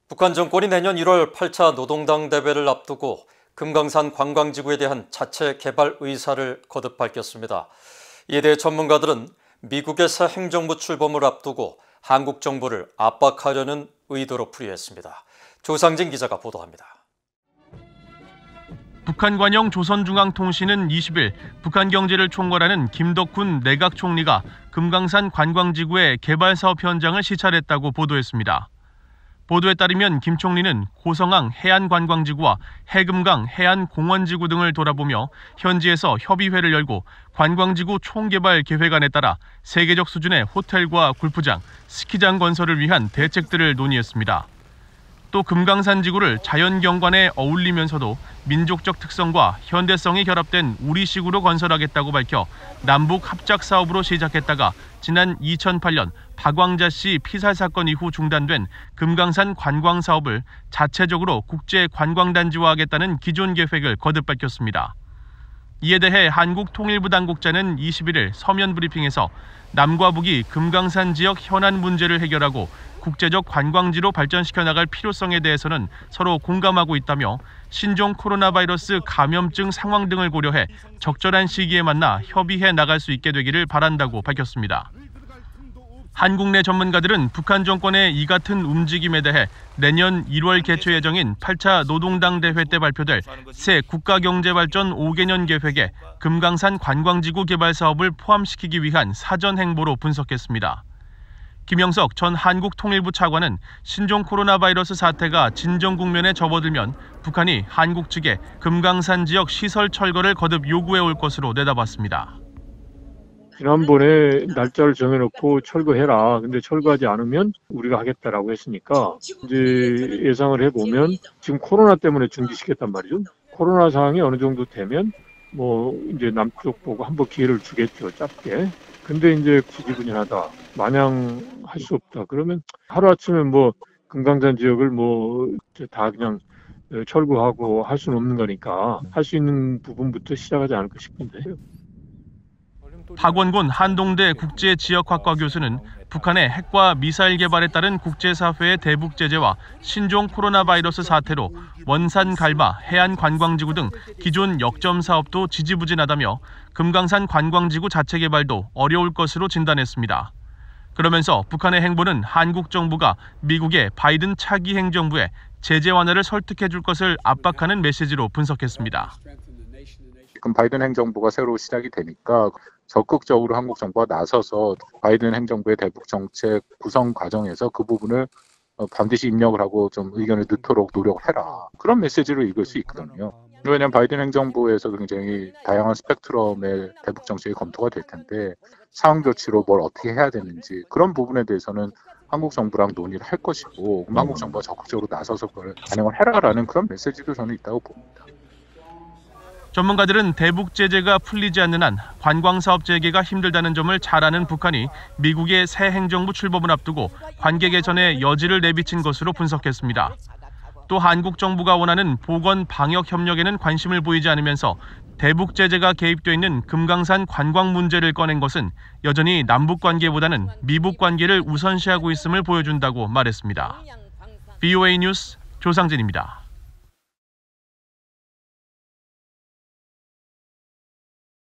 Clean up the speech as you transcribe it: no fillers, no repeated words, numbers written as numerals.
북한 정권이 내년 1월 8차 노동당 대회를 앞두고 금강산 관광지구에 대한 자체 개발 의사를 거듭 밝혔습니다. 이에 대해 전문가들은 미국의 새 행정부 출범을 앞두고 한국 정부를 압박하려는 의도로 풀이했습니다. 조상진 기자가 보도합니다. 북한 관영 조선중앙통신은 20일 북한 경제를 총괄하는 김덕훈 내각 총리가 금강산 관광지구의 개발 사업 현장을 시찰했다고 보도했습니다. 보도에 따르면 김 총리는 고성항 해안관광지구와 해금강 해안공원지구 등을 돌아보며 현지에서 협의회를 열고 관광지구 총개발 계획안에 따라 세계적 수준의 호텔과 골프장, 스키장 건설을 위한 대책들을 논의했습니다. 또 금강산 지구를 자연경관에 어울리면서도 민족적 특성과 현대성이 결합된 우리식으로 건설하겠다고 밝혀 남북 합작 사업으로 시작했다가 지난 2008년 박광자 씨 피살 사건 이후 중단된 금강산 관광 사업을 자체적으로 국제 관광단지화하겠다는 기존 계획을 거듭 밝혔습니다. 이에 대해 한국통일부 당국자는 21일 서면 브리핑에서 남과 북이 금강산 지역 현안 문제를 해결하고 국제적 관광지로 발전시켜 나갈 필요성에 대해서는 서로 공감하고 있다며 신종 코로나 바이러스 감염증 상황 등을 고려해 적절한 시기에 만나 협의해 나갈 수 있게 되기를 바란다고 밝혔습니다. 한국 내 전문가들은 북한 정권의 이 같은 움직임에 대해 내년 1월 개최 예정인 8차 노동당 대회 때 발표될 새 국가경제발전 5개년 계획에 금강산 관광지구 개발 사업을 포함시키기 위한 사전 행보로 분석했습니다. 김영석 전 한국통일부 차관은 신종 코로나 바이러스 사태가 진정 국면에 접어들면 북한이 한국 측에 금강산 지역 시설 철거를 거듭 요구해 올 것으로 내다봤습니다. 지난번에 날짜를 정해놓고 철거해라. 근데 철거하지 않으면 우리가 하겠다라고 했으니까 이제 예상을 해보면 지금 코로나 때문에 중지시켰단 말이죠. 코로나 상황이 어느 정도 되면 뭐 이제 남쪽 보고 한번 기회를 주겠죠. 짧게. 근데 이제 지지부진하다. 마냥 할 수 없다. 그러면 하루아침에 뭐 금강산 지역을 뭐 다 그냥 철거하고 할 수는 없는 거니까 할 수 있는 부분부터 시작하지 않을까 싶은데. 박원곤 한동대 국제지역학과 교수는 북한의 핵과 미사일 개발에 따른 국제사회의 대북 제재와 신종 코로나 바이러스 사태로 원산 갈마, 해안관광지구 등 기존 역점 사업도 지지부진하다며 금강산 관광지구 자체 개발도 어려울 것으로 진단했습니다. 그러면서 북한의 행보는 한국 정부가 미국의 바이든 차기 행정부에 제재 완화를 설득해 줄 것을 압박하는 메시지로 분석했습니다. 지금 바이든 행정부가 새로 시작이 되니까 적극적으로 한국 정부가 나서서 바이든 행정부의 대북 정책 구성 과정에서 그 부분을 반드시 입력을 하고 좀 의견을 넣도록 노력을 해라. 그런 메시지로 읽을 수 있거든요. 왜냐하면 바이든 행정부에서도 굉장히 다양한 스펙트럼의 대북 정책이 검토가 될 텐데 상황 조치로 뭘 어떻게 해야 되는지 그런 부분에 대해서는 한국 정부랑 논의를 할 것이고 한국 정부가 적극적으로 나서서 그걸 반영을 해라라는 그런 메시지도 저는 있다고 봅니다. 전문가들은 대북 제재가 풀리지 않는 한 관광사업 재개가 힘들다는 점을 잘 아는 북한이 미국의 새 행정부 출범을 앞두고 관계 개선에 여지를 내비친 것으로 분석했습니다. 또 한국 정부가 원하는 보건 방역 협력에는 관심을 보이지 않으면서 대북 제재가 개입돼 있는 금강산 관광 문제를 꺼낸 것은 여전히 남북 관계보다는 미북 관계를 우선시하고 있음을 보여준다고 말했습니다. VOA 뉴스 조상진입니다.